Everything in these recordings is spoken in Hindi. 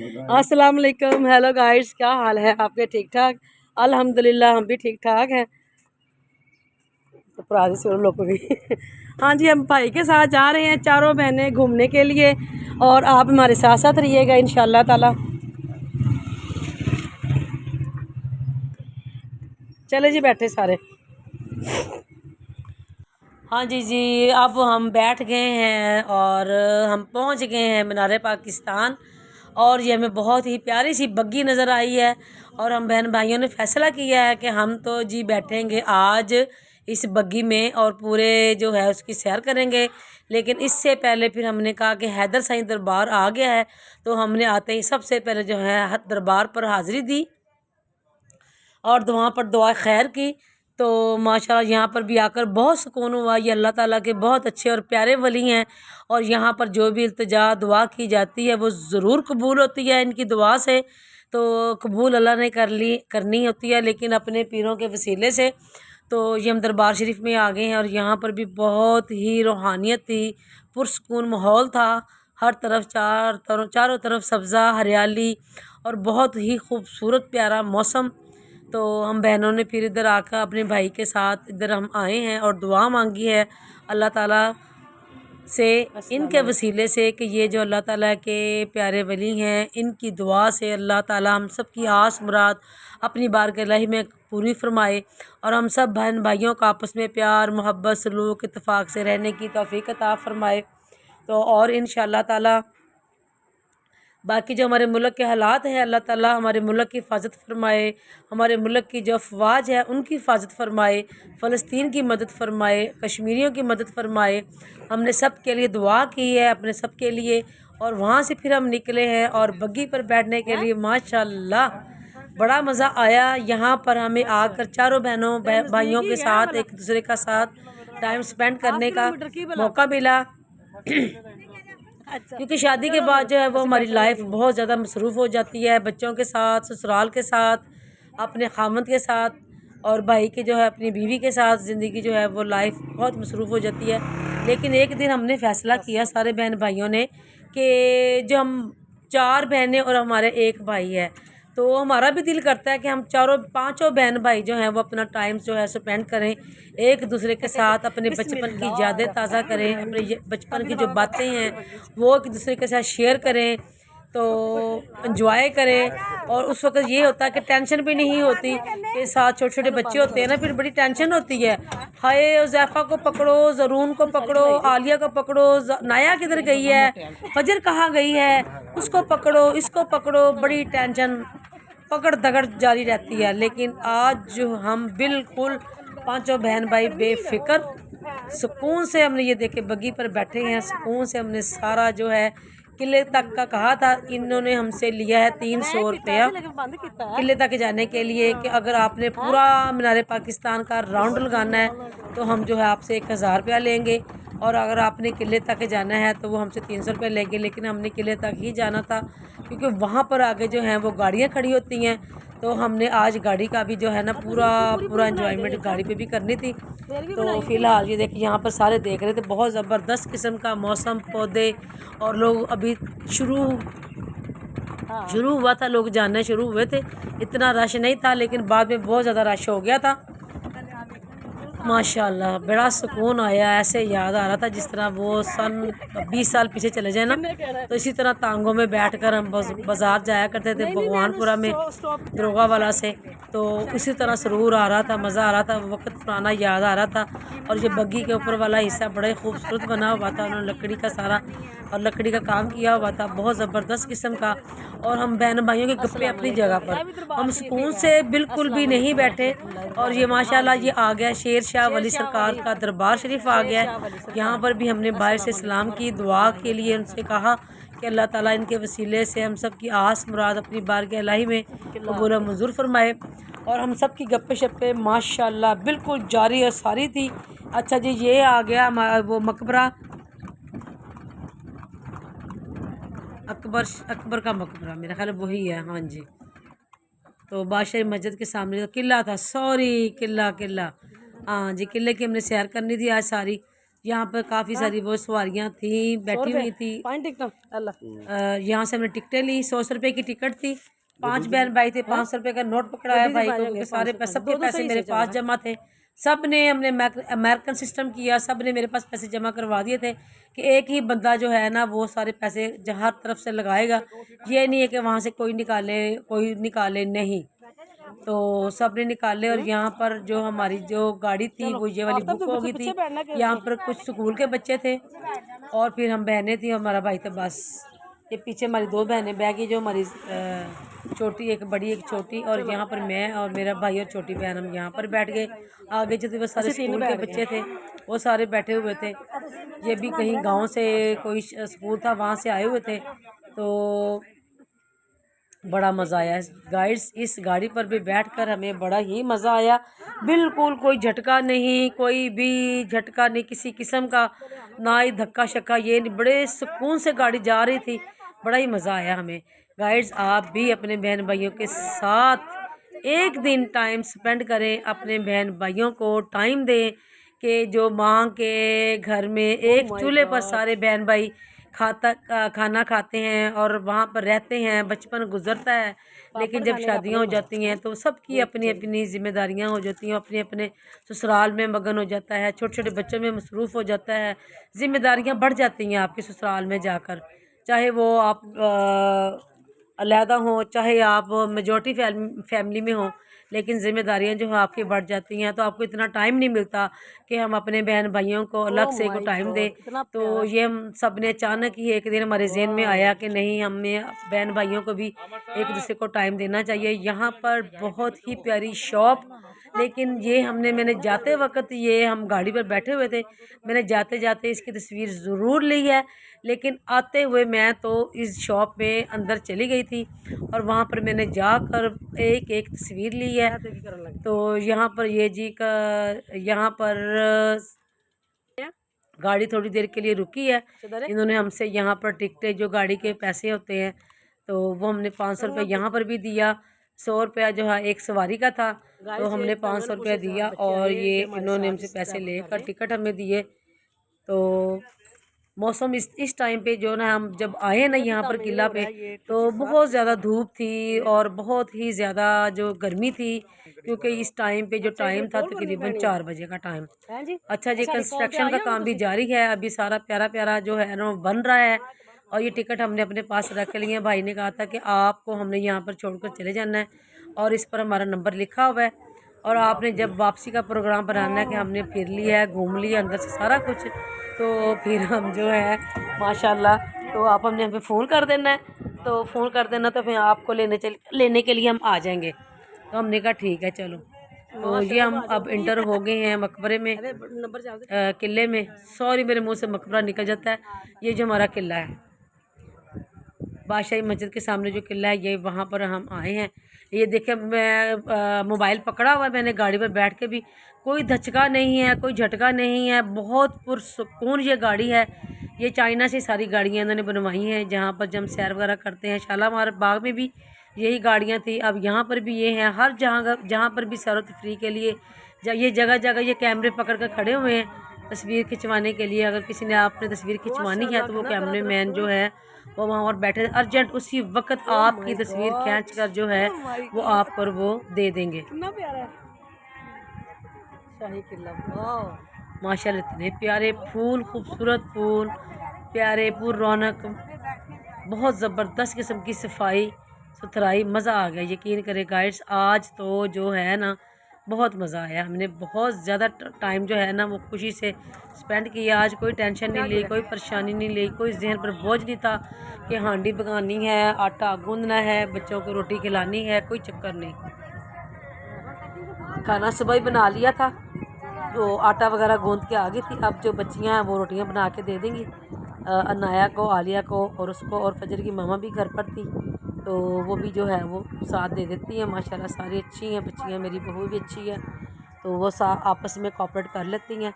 अस्सलाम वालेकुम। हेलो गाइड्स, क्या हाल है आपके? ठीक ठाक? अल्हम्दुलिल्लाह हम भी ठीक ठाक हैं। तो पुरानी से लोग भी हाँ जी, हम भाई के साथ जा रहे हैं चारों बहनें घूमने के लिए, और आप हमारे साथ साथ रहिएगा इंशाल्लाह ताला। चले जी, बैठे सारे। हाँ जी जी, अब हम बैठ गए हैं और हम पहुंच गए हैं मीनार पाकिस्तान। और ये हमें बहुत ही प्यारी सी बग्गी नज़र आई है, और हम बहन भाइयों ने फैसला किया है कि हम तो जी बैठेंगे आज इस बग्गी में और पूरे जो है उसकी सैर करेंगे। लेकिन इससे पहले फिर हमने कहा कि हैदर साईं दरबार आ गया है, तो हमने आते ही सबसे पहले जो है दरबार पर हाज़िरी दी और वहाँ पर दुआ खैर की। तो माशाल्लाह यहाँ पर भी आकर बहुत सुकून हुआ। ये अल्लाह ताला के बहुत अच्छे और प्यारे वली हैं, और यहाँ पर जो भी इल्तिजा दुआ की जाती है वो ज़रूर कबूल होती है इनकी दुआ से। तो कबूल अल्लाह ने करनी होती है, लेकिन अपने पीरों के वसीले से। तो ये हम दरबार शरीफ में आ गए हैं, और यहाँ पर भी बहुत ही रूहानियत थी, पुरसकून माहौल था। हर तरफ चारों तरफ सब्ज़ा हरियाली और बहुत ही खूबसूरत प्यारा मौसम। तो हम बहनों ने फिर इधर आकर अपने भाई के साथ इधर हम आए हैं और दुआ मांगी है अल्लाह ताला से, इनके वसीले से, कि ये जो अल्लाह ताला के प्यारे वली हैं इनकी दुआ से अल्लाह ताला हम सब की आस मुराद अपनी बारगाह में पूरी फरमाए, और हम सब बहन भाइयों का आपस में प्यार मोहब्बत सलूक इत्तफाक से रहने की तौफीक अता फरमाए। तो और इंशाअल्लाह ताला बाकी जो हमारे मुल्क के हालात हैं, अल्लाह ताला हमारे मुल्क की हिफाजत फरमाए, हमारे मुल्क की जो अफवाज है उनकी हिफाजत फरमाए, फ़लस्तीन की मदद फरमाए, कश्मीरियों की मदद फरमाए। हमने सब के लिए दुआ की है, अपने सब के लिए। और वहाँ से फिर हम निकले हैं और बग्गी पर बैठने के लिए माशाल्लाह बड़ा मज़ा आया। यहाँ पर हमें आकर चारों बहनों भाइयों के साथ एक दूसरे का साथ टाइम स्पेंड करने का मौका मिला क्योंकि शादी के बाद जो है वो हमारी लाइफ बहुत ज़्यादा मसरूफ़ हो जाती है, बच्चों के साथ, ससुराल के साथ, अपने खामद के साथ, और भाई के जो है अपनी बीवी के साथ ज़िंदगी जो है वो लाइफ बहुत मसरूफ़ हो जाती है। लेकिन एक दिन हमने फ़ैसला किया सारे बहन भाइयों ने कि जो हम 4 बहनें और हमारे एक भाई है, तो हमारा भी दिल करता है कि हम चारों पांचों बहन भाई जो हैं वो अपना टाइम जो है स्पेंड करें एक दूसरे के साथ, अपने बचपन की यादें ताज़ा करें, अपने बचपन की जो बातें हैं वो एक दूसरे के साथ शेयर करें, तो इंजॉय करें। और उस वक्त ये होता है कि टेंशन भी नहीं होती कि साथ छोटे छोटे बच्चे होते हैं ना, फिर बड़ी टेंशन होती है, हाय उज़ैफ़ा को पकड़ो, ज़रून को पकड़ो, आलिया को पकड़ो, नाया किधर गई है, फजर कहाँ गई है, उसको पकड़ो, इसको पकड़ो, बड़ी टेंशन पकड़ दगड़ जारी रहती है। लेकिन आज जो हम बिल्कुल पांचों बहन भाई बेफिक्र सुकून से हमने ये देखे बग्गी पर बैठे हैं, सुकून से हमने सारा जो है किले तक का कहा था। इन्होंने हमसे लिया है 300 रुपया किले तक जाने के लिए, कि अगर आपने पूरा मीनार पाकिस्तान का राउंड लगाना है तो हम जो है आपसे 1000 रुपया लेंगे, और अगर आपने किले तक जाना है तो वो हमसे 300 रुपये लेंगे। लेकिन हमने किले तक ही जाना था क्योंकि वहाँ पर आगे जो हैं वो गाड़ियाँ खड़ी होती हैं, तो हमने आज गाड़ी का भी जो है ना पूरा एंजॉयमेंट गाड़ी पे भी करनी थी। तो फ़िलहाल ये देखिए यहाँ पर सारे देख रहे थे, बहुत ज़बरदस्त किस्म का मौसम, पौधे, और लोग अभी शुरू हुआ था, लोग जानने शुरू हुए थे, इतना रश नहीं था, लेकिन बाद में बहुत ज़्यादा रश हो गया था। माशाल्लाह बड़ा सुकून आया, ऐसे याद आ रहा था जिस तरह वो सन 20 साल पीछे चले जाए ना, तो इसी तरह तांगों में बैठकर हम बाज़ार जाया करते थे भगवानपुरा में दरोगा वाला से, तो इसी तरह सुरूर आ रहा था, मज़ा आ रहा था, वक्त पुराना याद आ रहा था। और ये बग्गी के ऊपर वाला हिस्सा बड़ा ही खूबसूरत बना हुआ था, उन्होंने लकड़ी का सारा और लकड़ी का काम किया हुआ था, बहुत ज़बरदस्त किस्म का। और हम बहन भाइयों के गप्पे अपनी जगह पर, हम सुकून से बिल्कुल भी नहीं बैठे। और ये माशाल्लाह ये आ गया शेर शाह वली सरकार का दरबार शरीफ आ गया है। यहाँ पर भी हमने बाहर से सलाम की, दुआ के लिए उनसे कहा कि अल्लाह ताला इनके वसीले से हम सब की आस मुराद अपनी बारगाह इलाही में कबूल मंजूर फरमाए। और हम सब की गप्पे शप्पे माशाल्लाह बिल्कुल जारी और सारी थी। अच्छा जी, ये आ गया वो मकबरा, अकबर का मकबरा, मेरा ख्याल वही है। हाँ जी, तो बादशाह मस्जिद के सामने तो किला था, सॉरी किला, हाँ जी, किले की हमने सैर करनी थी आज सारी। यहाँ पर काफ़ी सारी वो सवारियाँ थी, बैठी हुई थी। यहाँ से हमने टिकटें ली, 100 रुपये की टिकट थी। 5 बहन भाई थे, 500 रुपये का नोट पकड़ाया भाई को, क्योंकि सारे सबके पैसे मेरे पास जमा थे। सब ने हमने अमेरिकन सिस्टम किया, सब ने मेरे पास पैसे जमा करवा दिए थे कि एक ही बंदा जो है ना वो सारे पैसे हर तरफ से लगाएगा। ये नहीं है कि वहाँ से कोई निकाले नहीं। तो सब ने निकाले। और यहाँ पर जो हमारी जो गाड़ी थी वो ये वाली बुक हो गई थी। यहाँ पर कुछ स्कूल के बच्चे थे और फिर हम बहनें थी, हमारा भाई था। बस ये पीछे हमारी 2 बहनें बैठ गई, जो हमारी छोटी एक बड़ी एक छोटी, और यहाँ पर मैं और मेरा भाई और छोटी बहन हम यहाँ पर बैठ गए। आगे जो थे वो सारे स्कूल के बच्चे थे, वो सारे बैठे हुए थे। ये भी कहीं गांव से कोई स्कूल था, वहाँ से आए हुए थे। तो बड़ा मज़ा आया गाइड्स। इस गाड़ी पर भी बैठकर हमें बड़ा ही मज़ा आया। बिल्कुल कोई झटका नहीं, कोई भी झटका नहीं किसी किस्म का, ना ही धक्का शक्का, ये नहीं। बड़े सुकून से गाड़ी जा रही थी, बड़ा ही मज़ा आया हमें। गाइड्स आप भी अपने बहन भाइयों के साथ एक दिन टाइम स्पेंड करें, अपने बहन भाइयों को टाइम दें कि जो माँ के घर में एक चूल्हे पर सारे बहन भाई खाना खाते हैं और वहाँ पर रहते हैं, बचपन गुजरता है। लेकिन जब शादियाँ हो जाती हैं तो सबकी अपनी अपनी जिम्मेदारियाँ हो जाती हैं, अपने अपने ससुराल में मगन हो जाता है, छोटे छोटे बच्चों में मसरूफ़ हो जाता है, जिम्मेदारियाँ बढ़ जाती हैं आपके ससुराल में जाकर। चाहे वो आप अलहदा हों, चाहे आप मेजॉरिटी फैमिली में हों, लेकिन ज़िम्मेदारियाँ जो है आपकी बढ़ जाती हैं, तो आपको इतना टाइम नहीं मिलता कि हम अपने बहन भाइयों को अलग से को टाइम दें। तो ये हम सब ने अचानक ही एक दिन हमारे ज़हन में आया कि नहीं, हमें बहन भाइयों को भी एक दूसरे को टाइम देना चाहिए। यहाँ पर बहुत ही प्यारी शॉप, लेकिन ये मैंने जाते वक्त, ये हम गाड़ी पर बैठे हुए थे, मैंने जाते जाते इसकी तस्वीर ज़रूर ली है, लेकिन आते हुए मैं तो इस शॉप में अंदर चली गई थी और वहाँ पर मैंने जाकर एक एक तस्वीर ली है। तो यहाँ पर ये जी का यहाँ पर गाड़ी थोड़ी देर के लिए रुकी है। इन्होंने हमसे यहाँ पर टिकटें, जो गाड़ी के पैसे होते हैं, तो वो हमने 500 रुपये यहाँ पर भी दिया। 100 रुपया जो है एक सवारी का था, तो हमने 500 रुपया दिया और ये इन्होंने हमसे पैसे लेकर टिकट हमें दिए। तो मौसम इस टाइम पे जो ना, हम जब आए ना यहाँ पर किला पे, तो बहुत ज़्यादा धूप थी और बहुत ही ज़्यादा जो गर्मी थी, क्योंकि इस टाइम पे जो टाइम था तकरीबन 4 बजे का टाइम। अच्छा जी, कंस्ट्रक्शन का काम भी जारी है, अभी सारा प्यारा प्यारा जो है ना बन रहा है। और ये टिकट हमने अपने पास रख लिए हैं। भाई ने कहा था कि आपको हमने यहाँ पर छोड़कर चले जाना है और इस पर हमारा नंबर लिखा हुआ है, और आपने जब वापसी का प्रोग्राम बनाना है कि हमने फिर लिया है, घूम लिया अंदर से सारा कुछ, तो फिर हम जो है माशाल्लाह, तो आप हमने हमें फ़ोन कर देना है। तो फ़ोन कर देना, तो फिर आपको लेने के लिए हम आ जाएंगे। तो हमने कहा ठीक है चलो। तो ये हम अब इंटर हो गए हैं मकबरे में, किले में। सॉरी, मेरे मुंह से मकबरा निकल जाता है। ये जो हमारा किला है, बादशाही मस्जिद के सामने जो किला है, ये वहाँ पर हम आए हैं। ये देखे, मैं मोबाइल पकड़ा हुआ है मैंने गाड़ी पर बैठ के भी, कोई धचका नहीं है, कोई झटका नहीं है, बहुत पुरसुकून ये गाड़ी है। ये चाइना से सारी गाड़ियाँ इन्होंने बनवाई हैं, जहाँ पर जब सैर वगैरह करते हैं। शालामार बाग में भी यही गाड़ियाँ थी, अब यहाँ पर भी ये हैं। हर जहाँ पर भी सैर व तफरीह के लिए ये जगह जगह ये कैमरे पकड़ कर खड़े हुए हैं तस्वीर खिंचवाने के लिए। अगर किसी ने आपने तस्वीर खिंचवानी है तो वो कैमरे मैन जो है वो वहाँ पर बैठे अर्जेंट उसी वक्त आपकी तस्वीर खींच कर जो है वो आप पर वो दे देंगे। शाही किला माशाल्लाह, इतने प्यारे फूल, खूबसूरत फूल, प्यारे पूर रौनक, बहुत ज़बरदस्त किस्म की सफाई सुथराई, मज़ा आ गया। यकीन करें गाइड्स, आज तो जो है ना बहुत मज़ा आया। हमने बहुत ज़्यादा टाइम जो है ना वो खुशी से स्पेंड किया। आज कोई टेंशन नहीं ली, कोई परेशानी नहीं ली, कोई जहन पर बोझ नहीं था कि हांडी पकानी है, आटा गूंदना है, बच्चों को रोटी खिलानी है, कोई चक्कर नहीं। खाना सुबह ही बना लिया था, तो आटा वगैरह गूंद के आ गई थी। अब जो बच्चियाँ हैं वो रोटियाँ बना के दे देंगी अनाया को, आलिया को और उसको, और फजर की मामा भी घर पर थी, तो वो भी जो है वो साथ दे देती हैं। माशाल्लाह सारी अच्छी हैं बच्चियाँ, मेरी बहू भी अच्छी है, तो वो आपस में कोऑपरेट कर लेती हैं।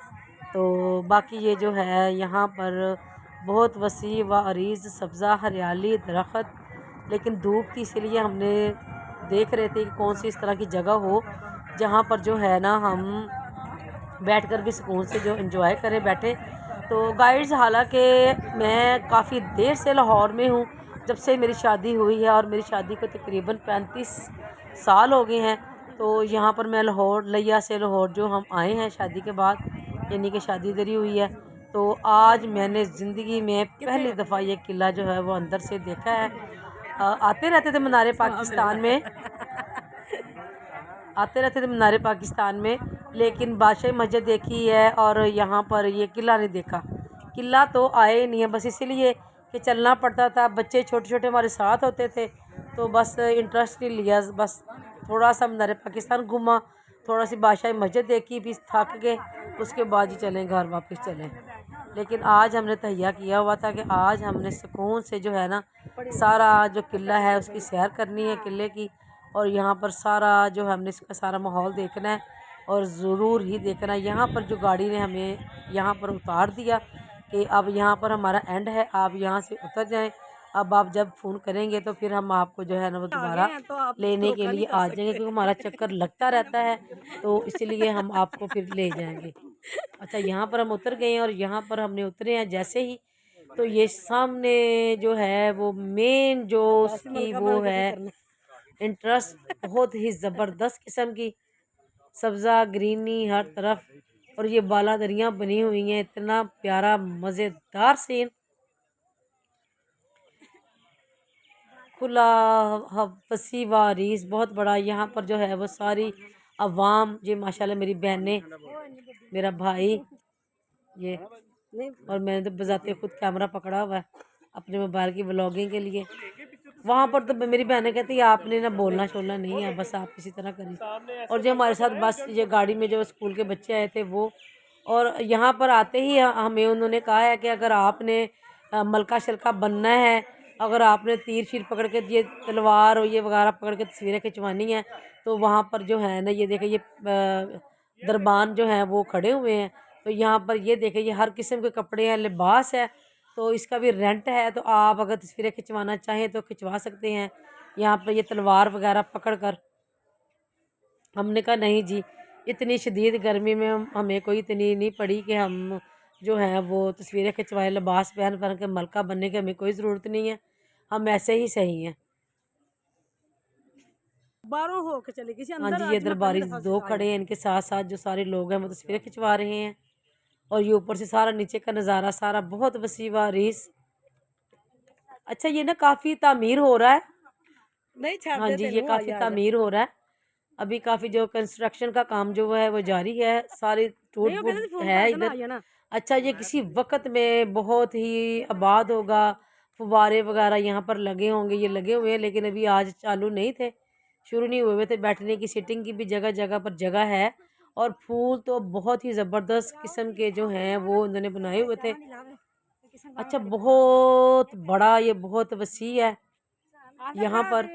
तो बाकी ये जो है यहाँ पर बहुत वसी व अरीज़ सब्ज़ा हरियाली दरख्त, लेकिन धूप थी इसीलिए हमने देख रहे थे कि कौन सी इस तरह की जगह हो जहाँ पर जो है ना हम बैठकर भी सुकून से जो एंजॉय करें बैठे। तो गाइड्स, हालांकि मैं काफ़ी देर से लाहौर में हूँ, जब से मेरी शादी हुई है, और मेरी शादी को तकरीबन 35 साल हो गए हैं। तो यहाँ पर मैं लाहौर लिया से लाहौर जो हम आए हैं शादी के बाद, यानी कि शादी इधर ही हुई है। तो आज मैंने ज़िंदगी में पहली दफ़ा ये किला जो है वो अंदर से देखा है। आते रहते थे मीनार पाकिस्तान में, आते रहते थे मीनार पाकिस्तान में, लेकिन बादशाही मस्जिद देखी है और यहाँ पर ये किला नहीं देखा। किला तो आए नहीं है, बस इसीलिए कि चलना पड़ता था, बच्चे छोटे छोटे हमारे साथ होते थे, तो बस इंटरेस्ट नहीं लिया। बस थोड़ा सा मीनार पाकिस्तान घूमा, थोड़ा सी बादशाही मस्जिद देखी, भी थक गए, उसके बाद ही चलें घर वापस चलें। लेकिन आज हमने तहैया किया हुआ था कि आज हमने सुकून से जो है ना सारा जो किला है उसकी सैर करनी है, किले की, और यहाँ पर सारा जो हमने इसका सारा माहौल देखना है और ज़रूर ही देखना है। यहाँ पर जो गाड़ी ने हमें यहाँ पर उतार दिया कि अब यहाँ पर हमारा एंड है, आप यहाँ से उतर जाएं। अब आप जब फ़ोन करेंगे तो फिर हम आपको जो है ना वो दोबारा लेने के लिए आ जाएंगे, क्योंकि हमारा चक्कर लगता रहता है, तो इसलिए हम आपको फिर ले जाएंगे। अच्छा, यहाँ पर हम उतर गए हैं, और यहाँ पर हमने उतरे हैं जैसे ही, तो ये सामने जो है वो मेन जो उसकी वो है इंटरेस्ट, बहुत ही ज़बरदस्त किस्म की सब्ज़ा ग्रीनी हर तरफ, और ये बालादरियाँ बनी हुई हैं, इतना प्यारा मज़ेदार सीन, खुला वसी वारिस बहुत बड़ा। यहाँ पर जो है वो सारी अवाम, ये माशाल्लाह मेरी बहनें, मेरा भाई, ये, और मैंने तो बजाते खुद कैमरा पकड़ा हुआ है अपने मोबाइल की व्लॉगिंग के लिए। वहाँ पर तो मेरी बहनें कहती है आपने ना बोलना शोलना नहीं है, बस आप इसी तरह करिए। और जो हमारे साथ बस ये गाड़ी में जो स्कूल के बच्चे आए थे वो, और यहाँ पर आते ही हमें उन्होंने कहा है कि अगर आपने मलका शलका बनना है, अगर आपने तीर शीर पकड़ के, ये तलवार और ये वगैरह पकड़ के तस्वीरें खिंचवानी हैं, तो वहाँ पर जो है ना ये देखें, ये दरबान जो है वो खड़े हुए हैं। तो यहाँ पर ये देखें, ये हर किस्म के कपड़े हैं, लिबास है, तो इसका भी रेंट है। तो आप अगर तस्वीरें खिंचवाना चाहें तो खिंचवा सकते हैं यहाँ पर ये तलवार वगैरह पकड़ कर। हमने कहा नहीं जी, इतनी शदीद गर्मी में हमें कोई इतनी नहीं पड़ी कि हम जो है वो तस्वीरें खिंचवाएं, लिबास पहन पहन के मलका बनने की हमें कोई ज़रूरत नहीं है, हम ऐसे ही सही हैं। बारों हो के चले गई हाँ जी, ये दरबारी दो खड़े हैं, इनके साथ साथ जो सारे लोग हैं वो तस्वीरें खिंचवा रहे हैं, और ये ऊपर से सारा नीचे का नज़ारा सारा बहुत वसी वारिस। अच्छा, ये ना काफ़ी तामीर हो रहा है, नहीं हाँ जी, ये काफ़ी तामीर हो रहा है अभी, काफ़ी जो कंस्ट्रक्शन का काम जो है वो जारी है, सारे टूट फूट है इधर। अच्छा, ये किसी वक्त में बहुत ही आबाद होगा, फुवारे वगैरह यहाँ पर लगे होंगे, ये लगे हुए हैं, लेकिन अभी आज चालू नहीं थे, शुरू नहीं हुए थे। बैठने की सीटिंग की भी जगह जगह पर जगह है, और फूल तो बहुत ही ज़बरदस्त किस्म के जो हैं वो उन्होंने बनाए हुए थे। अच्छा, बहुत बड़ा, ये बहुत वसी है यहाँ पर।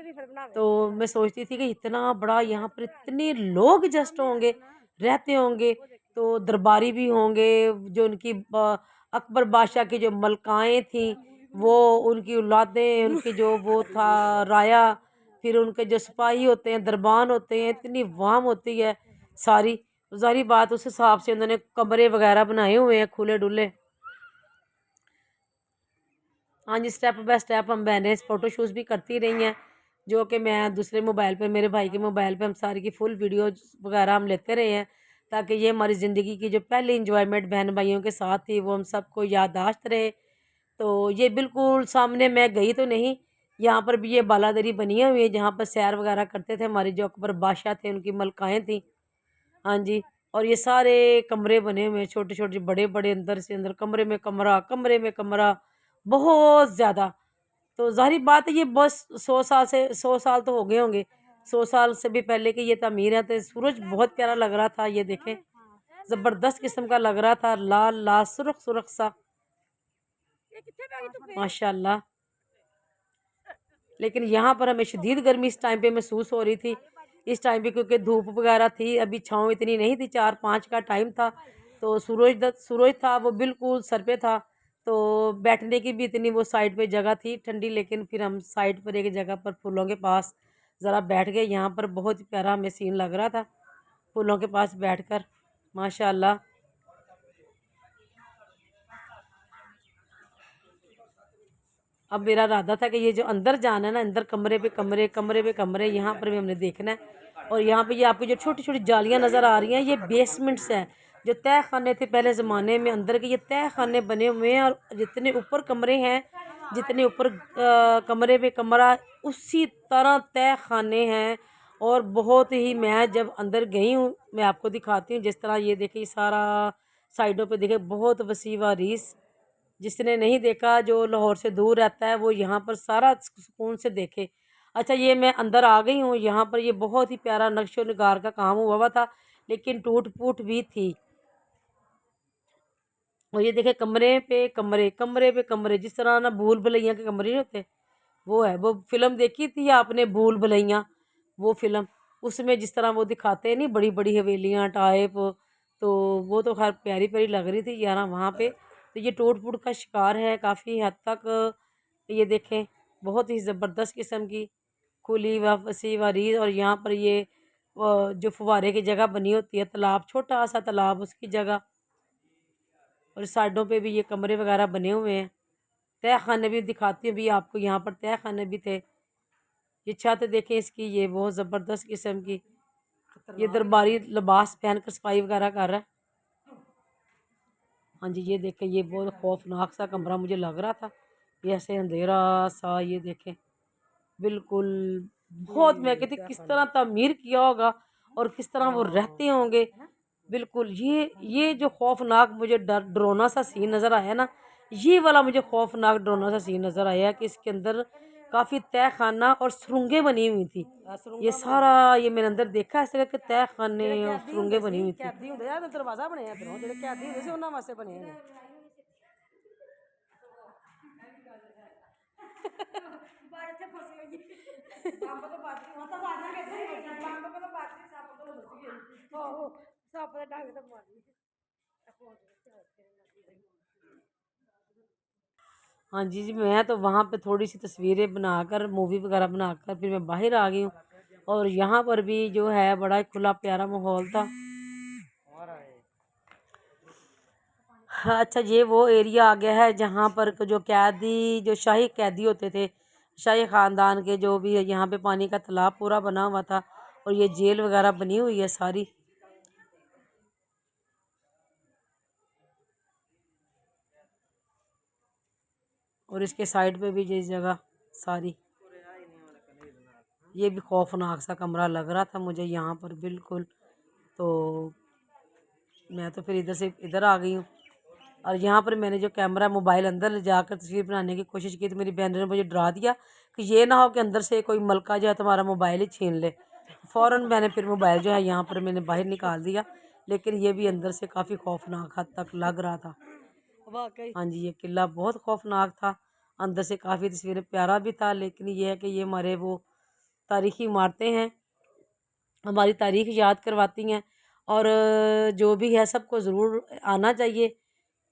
तो मैं सोचती थी कि इतना बड़ा यहाँ पर इतने लोग जस्ट होंगे, रहते होंगे, तो दरबारी भी होंगे, जो उनकी अकबर बादशाह की जो मलकाएं थी वो, उनकी औलादें, उनकी जो वो था राया, फिर उनके जो सिपाही होते हैं, दरबान होते हैं, इतनी वाम होती है सारी। जारी बात उस हिसाब से उन्होंने कमरे वगैरह बनाए हुए हैं खुले डुले। हाँ जी, स्टेप बाय स्टेप हम बहनें फ़ोटो शूट्स भी करती रही हैं, जो कि मैं दूसरे मोबाइल पे, मेरे भाई के मोबाइल पे हम सारी की फुल वीडियो वगैरह हम लेते रहे हैं, ताकि ये हमारी ज़िंदगी की जो पहली इंजॉयमेंट बहन भाइयों के साथ थी वो हम सबको याददाश्त रहे। तो ये बिल्कुल सामने मैं गई तो नहीं, यहाँ पर भी ये बालादरी बनी हुई है जहाँ पर सैर वगैरह करते थे हमारे जो अकबर बादशाह थे, उनकी मलकाएँ थीं। हाँ जी, और ये सारे कमरे बने हुए हैं, छोटे छोटे बड़े बड़े, अंदर से अंदर, कमरे में कमरा, कमरे में कमरा, बहुत ज़्यादा। तो ज़ाहिर बात है, ये बस 100 साल से, 100 साल तो हो गए होंगे, 100 साल से भी पहले की ये तामीर है। तो सूरज बहुत प्यारा लग रहा था, ये देखें, ज़बरदस्त किस्म का लग रहा था, लाल लाल सुर्ख सुर्ख सा, माशाल्लाह। लेकिन यहाँ पर हमें शदीद गर्मी इस टाइम पे महसूस हो रही थी, इस टाइम पे, क्योंकि धूप वगैरह थी, अभी छाँव इतनी नहीं थी, 4-5 का टाइम था, तो सूरज था वो बिल्कुल सर पे था, तो बैठने की भी इतनी वो साइड पे जगह थी ठंडी, लेकिन फिर हम साइड पर एक जगह पर फूलों के पास ज़रा बैठ गए। यहाँ पर बहुत ही प्यारा हमें सीन लग रहा था फूलों के पास बैठकर। माशाल्लाह। अब मेरा इरादा था कि ये जो अंदर जाना है ना, अंदर कमरे पे कमरे, कमरे पे कमरे, यहाँ पर भी हमने देखना है। और यहाँ पे ये आपको जो छोटी छोटी जालियाँ नज़र आ रही हैं, ये बेसमेंट्स हैं। जो तय खाने थे पहले ज़माने में, अंदर के ये तय खाने बने हुए हैं। और जितने ऊपर कमरे हैं, जितने ऊपर कमरे पे कमरा, उसी तरह तय खाने हैं। और बहुत ही, मैं जब अंदर गई हूँ, मैं आपको दिखाती हूँ। जिस तरह ये देखिए, सारा साइडों पे देखे, बहुत वसी वारीस। जिसने नहीं देखा, जो लाहौर से दूर रहता है, वो यहाँ पर सारा सुकून से देखे। अच्छा, ये मैं अंदर आ गई हूँ। यहाँ पर ये बहुत ही प्यारा नक्शो निगार का काम हुआ था, लेकिन टूट फूट भी थी। और ये देखे, कमरे पे कमरे, कमरे पे कमरे, जिस तरह ना भूल भुलैया के कमरे नहीं होते, वो है। वो फिल्म देखी थी आपने, भूल भुलैया, वो फिल्म, उसमें जिस तरह वो दिखाते नहीं, बड़ी बड़ी हवेलियाँ टाइप, तो वो तो खैर प्यारी प्यारी लग रही थी यार वहाँ पे। तो ये टूट फूट का शिकार है काफ़ी हद तक। ये देखें, बहुत ही ज़बरदस्त किस्म की खुली व वसी वारीज़। और यहाँ पर ये जो फुवारे की जगह बनी होती है, तालाब, छोटा सा तालाब, उसकी जगह। और साइडों पे भी ये कमरे वगैरह बने हुए हैं। तह खाने भी दिखाती हूँ भी आपको, यहाँ पर तह खाने भी थे। ये छत देखें इसकी, ये बहुत ज़बरदस्त किस्म की। ये दरबारी लिबास पहन कर सफाई वगैरह कर रहा है। हाँ जी, ये देखें, ये बहुत खौफनाक सा कमरा मुझे लग रहा था, ये ऐसे अंधेरा सा। ये देखें, बिल्कुल बहुत, मैं कहती किस तरह तामीर किया होगा और किस तरह वो रहते होंगे। बिल्कुल ये जो खौफनाक मुझे डरावना सा सीन नज़र आया ना, ये वाला मुझे खौफनाक डरावना सा सीन नज़र आया कि इसके अंदर काफ़ी तय खाना और सुरंगें बनी हुई थी। ये सारा, ये मैंने अंदर देखा ऐसे करके तय खाने और सुरंगें बनी हुई थी। दरवाजा बने अंदरों, जो कैदी होंगे उन्होंने वास्ते बने हैं। हाँ जी जी, मैं तो वहाँ पे थोड़ी सी तस्वीरें बनाकर, मूवी वगैरह बनाकर फिर मैं बाहर आ गई हूँ। और यहाँ पर भी जो है बड़ा ही खुला प्यारा माहौल था। हाँ, अच्छा, ये वो एरिया आ गया है जहाँ पर जो कैदी, जो शाही कैदी होते थे, शाही ख़ानदान के, जो भी है, यहाँ पे पानी का तालाब पूरा बना हुआ था। और ये जेल वगैरह बनी हुई है सारी। और इसके साइड पे भी ये जगह सारी। ये भी खौफनाक सा कमरा लग रहा था मुझे यहाँ पर, बिल्कुल। तो मैं तो फिर इधर से इधर आ गई हूँ। और यहाँ पर मैंने जो कैमरा, मोबाइल अंदर ले जाकर तस्वीर बनाने की कोशिश की, तो मेरी बहन ने मुझे डरा दिया कि ये ना हो कि अंदर से कोई मलका जो है तुम्हारा मोबाइल ही छीन ले। फ़ौरन मैंने फिर मोबाइल जो है यहाँ पर मैंने बाहर निकाल दिया। लेकिन ये भी अंदर से काफ़ी खौफनाक हद तक लग रहा था। हाँ जी, ये किला बहुत खौफनाक था। अंदर से काफ़ी तस्वीरें प्यारा भी था, लेकिन ये है कि ये हमारे वो तारीख़ी इमारतें हैं, हमारी तारीख़ याद करवाती हैं। और जो भी है, सबको ज़रूर आना चाहिए।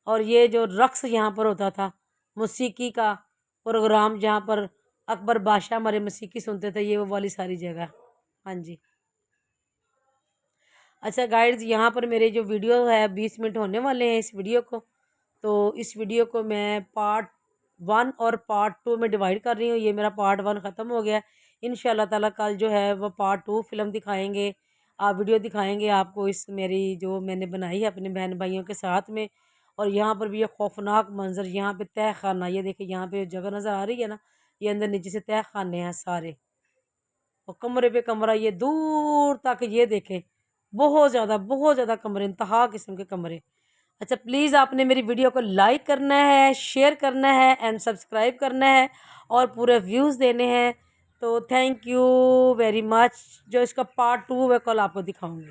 और ये जो रक़्स यहाँ पर होता था, मौसीकी का प्रोग्राम, जहाँ पर अकबर बादशाह हमारे मौसीकी सुनते थे, ये वो वाली सारी जगह। हाँ जी। अच्छा गाइड्स, यहाँ पर मेरे जो वीडियो है 20 मिनट होने वाले हैं इस वीडियो को। तो इस वीडियो को मैं पार्ट 1 और पार्ट 2 में डिवाइड कर रही हूँ। ये मेरा पार्ट 1 ख़त्म हो गया। इंशाल्लाह ताला कल जो है वो पार्ट 2 फ़िल्म दिखाएँगे, वीडियो दिखाएँगे आपको, इस मेरी जो मैंने बनाई है अपने बहन भाइयों के साथ में। और यहाँ पर भी ये खौफनाक मंज़र, यहाँ पे तह खाना, ये देखिए यहाँ पे जगह नज़र आ रही है ना, ये अंदर नीचे से तह खाने हैं सारे। और कमरे पे कमरा, ये दूर तक, ये देखें, बहुत ज़्यादा कमरे, इंतहा किस्म के कमरे। अच्छा, प्लीज़ आपने मेरी वीडियो को लाइक करना है, शेयर करना है एंड सब्सक्राइब करना है और पूरे व्यूज़ देने हैं। तो थैंक यू वेरी मच। जो इसका पार्ट 2 है कल आपको दिखाऊंगी।